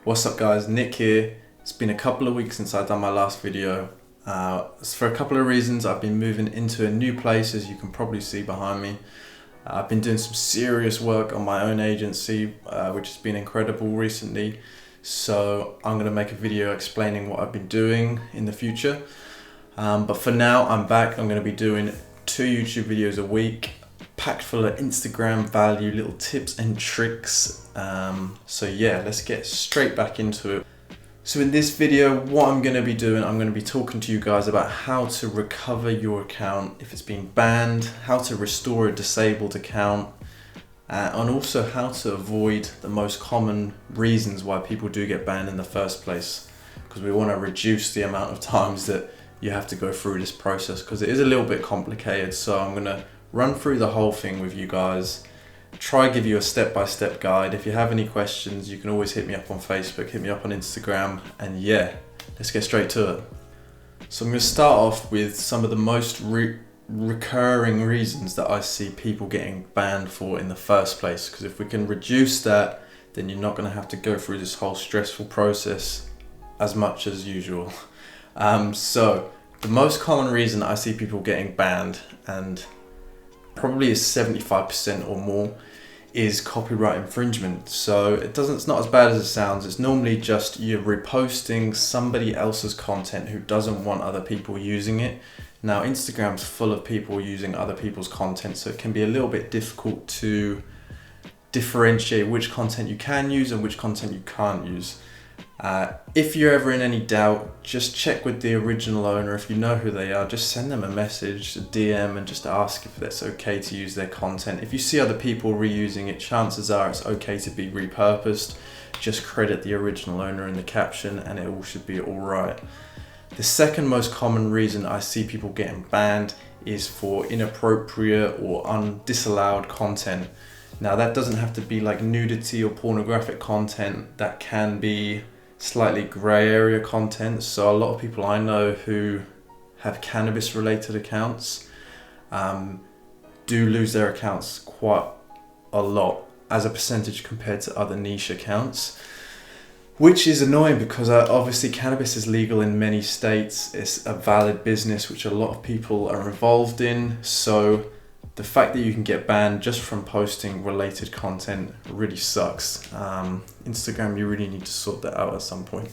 What's up guys, Nick here. It's been a couple of weeks since I've done my last video. It's for a couple of reasons. I've been moving into a new place, as you can probably see behind me. I've been doing some serious work on my own agency, which has been incredible recently. So I'm going to make a video explaining what I've been doing in the future. But for now, I'm back. I'm going to be doing 2 YouTube videos a week, packed full of Instagram value, little tips and tricks. So yeah, let's get straight back into it. So in this video, what I'm going to be doing, I'm going to be talking to you guys about how to recover your account if it's been banned, how to restore a disabled account, and also how to avoid the most common reasons why people do get banned in the first place, because we want to reduce the amount of times that you have to go through this process, because it is a little bit complicated. So I'm going to run through the whole thing with you guys, try give you a step-by-step guide. If you have any questions, you can always hit me up on Facebook, hit me up on Instagram, and yeah, let's get straight to it. So I'm going to start off with some of the most recurring reasons that I see people getting banned for in the first place, because if we can reduce that, then you're not going to have to go through this whole stressful process as much as usual. So the most common reason I see people getting banned, and probably is 75% or more, is copyright infringement. So it's not as bad as it sounds. It's normally just you're reposting somebody else's content who doesn't want other people using it. Now Instagram's full of people using other people's content, so it can be a little bit difficult to differentiate which content you can use and which content you can't use. If you're ever in any doubt, just check with the original owner. If you know who they are, just send them a message, a DM, and just ask if that's okay to use their content. If you see other people reusing it, chances are it's okay to be repurposed. Just credit the original owner in the caption and it all should be alright. The second most common reason I see people getting banned is for inappropriate or disallowed content. Now that doesn't have to be like nudity or pornographic content. That can be slightly grey area content. So a lot of people I know who have cannabis related accounts do lose their accounts quite a lot as a percentage compared to other niche accounts, which is annoying because obviously cannabis is legal in many states. It's a valid business which a lot of people are involved in. So the fact that you can get banned just from posting related content really sucks. Instagram, you really need to sort that out at some point.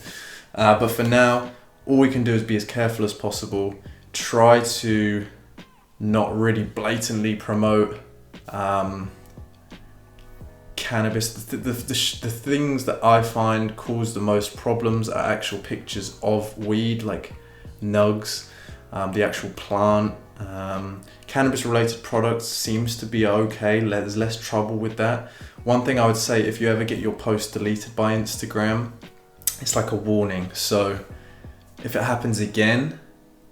But for now, all we can do is be as careful as possible. Try to not really blatantly promote cannabis. The things that I find cause the most problems are actual pictures of weed, like nugs, the actual plant. Cannabis related products seems to be okay. There's less trouble with that. One thing I would say, if you ever get your post deleted by Instagram, it's like a warning. So if it happens again,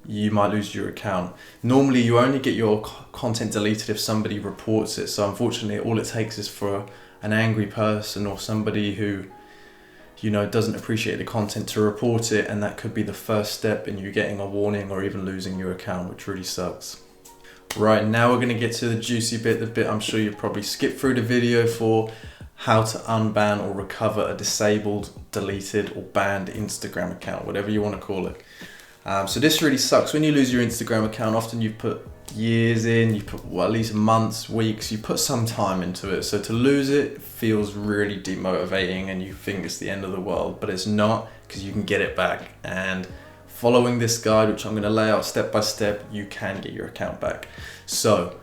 you might lose your account. Normally you only get your content deleted if somebody reports it. So unfortunately all it takes is for an angry person or somebody who doesn't appreciate the content to report it, and that could be the first step in you getting a warning or even losing your account, which really sucks. Right, now we're going to get to the juicy bit, the bit I'm sure you've probably skipped through the video for: how to unban or recover a disabled, deleted or banned Instagram account, whatever you want to call it. So this really sucks. When you lose your Instagram account, often you've put years in, you put at least months, weeks, you put some time into it. So to lose it feels really demotivating and you think it's the end of the world, but it's not, because you can get it back. And following this guide, which I'm going to lay out step by step, you can get your account back. So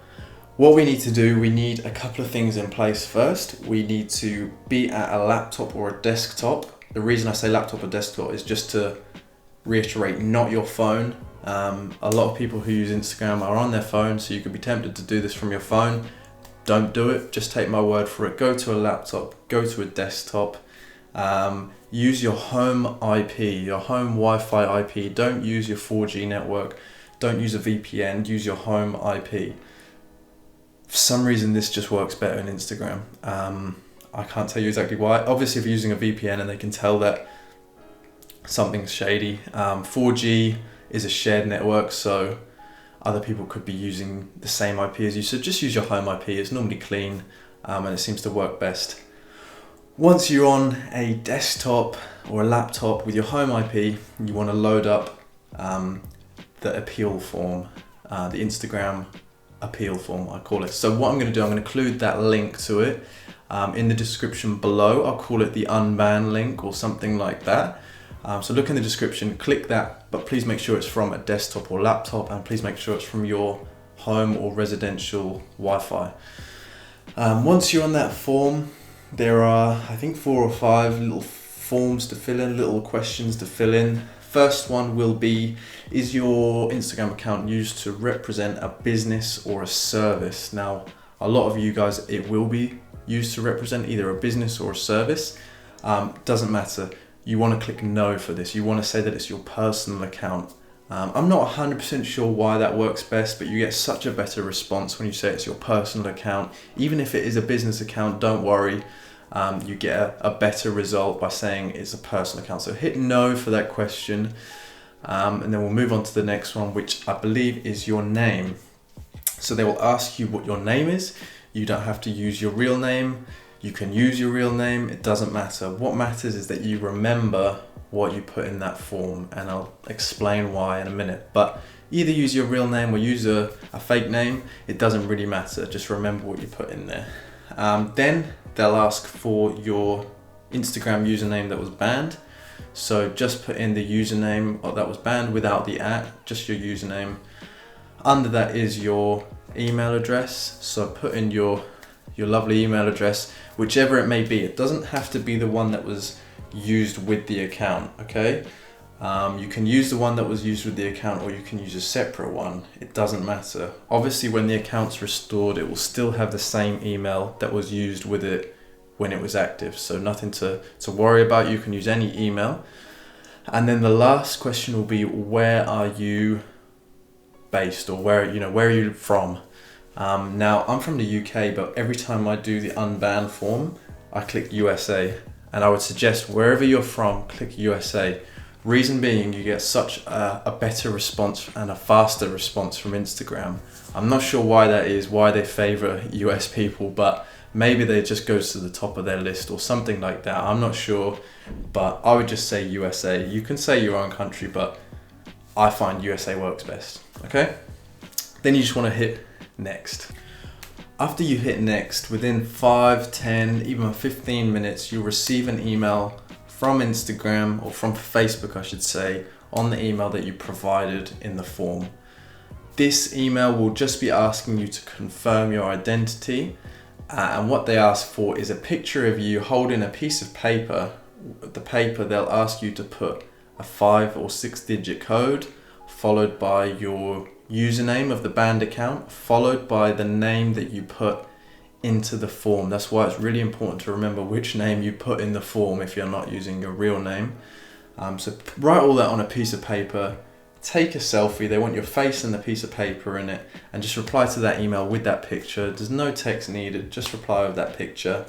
what we need to do, we need a couple of things in place. First, we need to be at a laptop or a desktop. The reason I say laptop or desktop is just to reiterate, not your phone. A lot of people who use Instagram are on their phone, so you could be tempted to do this from your phone. Don't do it, just take my word for it. Go to a laptop, go to a desktop, use your home IP, your home Wi-Fi IP. Don't use your 4G network, don't use a VPN, use your home IP. For some reason this just works better in Instagram. I can't tell you exactly why. Obviously if you're using a VPN and they can tell that something's shady. 4G is a shared network, so other people could be using the same IP as you. So just use your home IP. It's normally clean and it seems to work best. Once you're on a desktop or a laptop with your home IP, you want to load up the appeal form, the Instagram appeal form, I call it. So what I'm going to do, I'm going to include that link to it in the description below. I'll call it the unban link or something like that. So look in the description, click that, but please make sure it's from a desktop or laptop, and please make sure it's from your home or residential Wi-Fi. Once you're on that form, there are, I think, 4 or 5 little forms to fill in, little questions to fill in. First one will be, is your Instagram account used to represent a business or a service? Now, a lot of you guys, it will be used to represent either a business or a service. Doesn't matter. You want to click no for this. You want to say that it's your personal account. I'm not 100% sure why that works best, but you get such a better response when you say it's your personal account. Even if it is a business account, don't worry. You get a better result by saying it's a personal account. So hit no for that question, and then we'll move on to the next one, which I believe is your name. So they will ask you what your name is. You don't have to use your real name. You can use your real name. It doesn't matter. What matters is that you remember what you put in that form, and I'll explain why in a minute. But either use your real name or use a fake name. It doesn't really matter. Just remember what you put in there. Then they'll ask for your Instagram username that was banned. So just put in the username that was banned without the @ just your username. Under that is your email address. So put in your lovely email address, whichever it may be. It doesn't have to be the one that was used with the account, okay? You can use the one that was used with the account, or you can use a separate one. It doesn't matter. Obviously, when the account's restored, it will still have the same email that was used with it when it was active. So nothing to worry about. You can use any email. And then the last question will be, where are you based, or where are you from? Now, I'm from the UK, but every time I do the unban form, I click USA. And I would suggest wherever you're from, click USA. Reason being, you get such a better response and a faster response from Instagram. I'm not sure why that is, why they favor US people, but maybe they just goes to the top of their list or something like that. I'm not sure, but I would just say USA. You can say your own country, but I find USA works best, okay? Then you just want to hit next. After you hit next, within 5, 10, even 15 minutes, you'll receive an email from Instagram, or from Facebook I should say, on the email that you provided in the form. This email will just be asking you to confirm your identity, and what they ask for is a picture of you holding a piece of paper. The paper, they'll ask you to put a 5 or 6 digit code, followed by your username of the banned account, followed by the name that you put into the form. That's why it's really important to remember which name you put in the form if you're not using your real name. So write all that on a piece of paper, take a selfie. They want your face and the piece of paper in it, and just reply to that email with that picture. There's no text needed, just reply with that picture,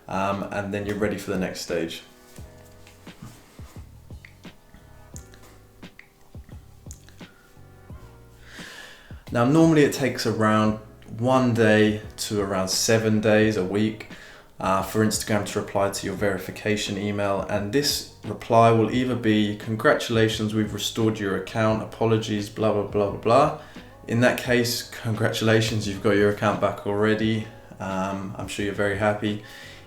and then you're ready for the next stage. Now, normally it takes around 1 day to around 7 days, a week, for Instagram to reply to your verification email. And this reply will either be, congratulations, we've restored your account, apologies, blah, blah, blah, blah, blah. In that case, congratulations, you've got your account back already. I'm sure you're very happy.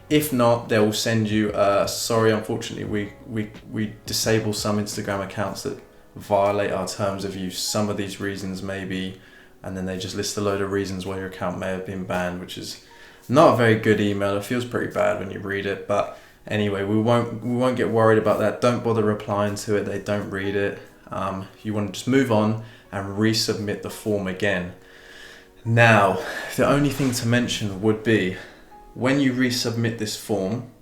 If not, they will send you, sorry, unfortunately, we disable some Instagram accounts that violate our terms of use. Some of these reasons may be, and then they just list a load of reasons why your account may have been banned, which is not a very good email. It feels pretty bad when you read it, but anyway, we won't get worried about that. Don't bother replying to it. They don't read it. You want to just move on and resubmit the form again. Now, the only thing to mention would be, when you resubmit this form,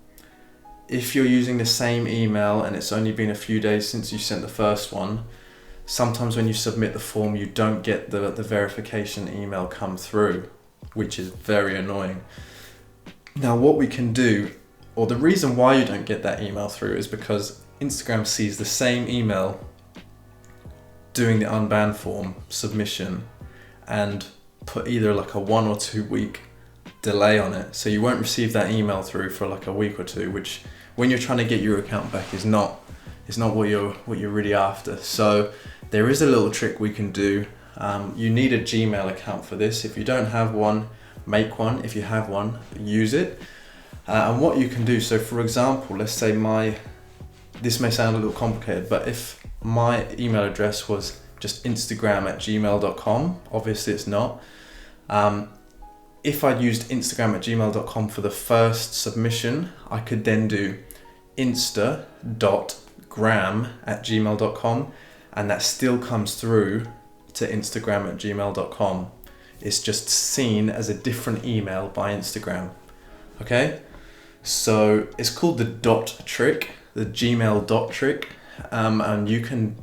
if you're using the same email and it's only been a few days since you sent the first one, sometimes when you submit the form, you don't get the verification email come through, which is very annoying. Now, what we can do, or the reason why you don't get that email through, is because Instagram sees the same email doing the unban form submission and put either like a 1 or 2 week delay on it, so you won't receive that email through for like a week or two, which when you're trying to get your account back is not what you're really after. So there is a little trick we can do. You need a Gmail account for this. If you don't have one, make one. If you have one, use it. And what you can do, so for example, let's say this may sound a little complicated, but if my email address was just instagram@gmail.com, obviously it's not. If I'd used instagram@gmail.com for the first submission, I could then do insta.gram@gmail.com, and that still comes through to instagram@gmail.com. It's just seen as a different email by Instagram. Okay, so it's called the dot trick, the Gmail dot trick, and you can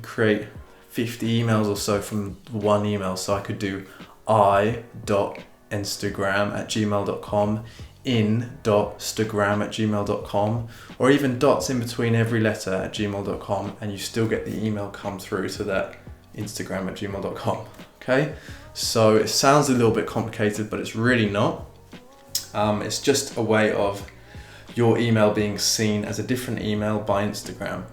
create 50 emails or so from one email. So I could do i.instagram@gmail.com, in.stagram@gmail.com, or even dots in between every letter at gmail.com, and you still get the email come through to that instagram@gmail.com. Okay, so it sounds a little bit complicated, but it's really not. It's just a way of your email being seen as a different email by Instagram.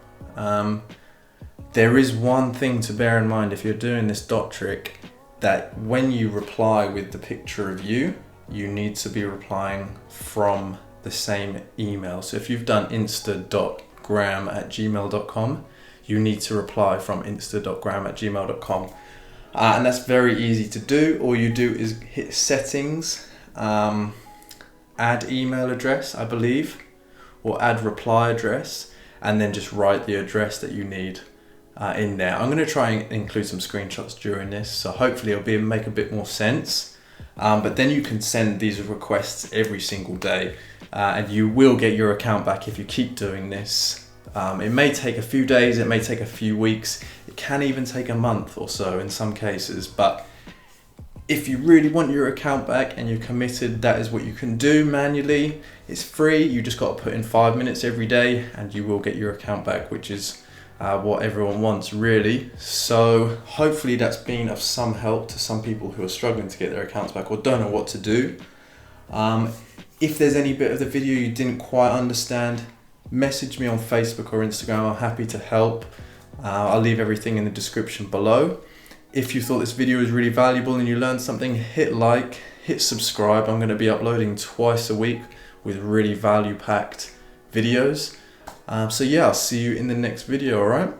There is one thing to bear in mind if you're doing this dot trick, that when you reply with the picture of you need to be replying from the same email. So if you've done insta.gram@gmail.com, you need to reply from insta.gram@gmail.com. And that's very easy to do. All you do is hit settings, add email address, I believe, or add reply address, and then just write the address that you need in there. I'm going to try and include some screenshots during this, so hopefully it'll make a bit more sense. But then you can send these requests every single day, and you will get your account back if you keep doing this. It may take a few days, it may take a few weeks, it can even take a month or so in some cases, but if you really want your account back and you're committed, that is what you can do manually. It's free, you just got to put in 5 minutes every day and you will get your account back, which is what everyone wants, really. So hopefully that's been of some help to some people who are struggling to get their accounts back or don't know what to do. If there's any bit of the video you didn't quite understand, message me on Facebook or Instagram. I'm happy to help. I'll leave everything in the description below. If you thought this video was really valuable and you learned something, hit like, hit subscribe. I'm going to be uploading twice a week with really value-packed videos. So yeah, I'll see you in the next video, alright?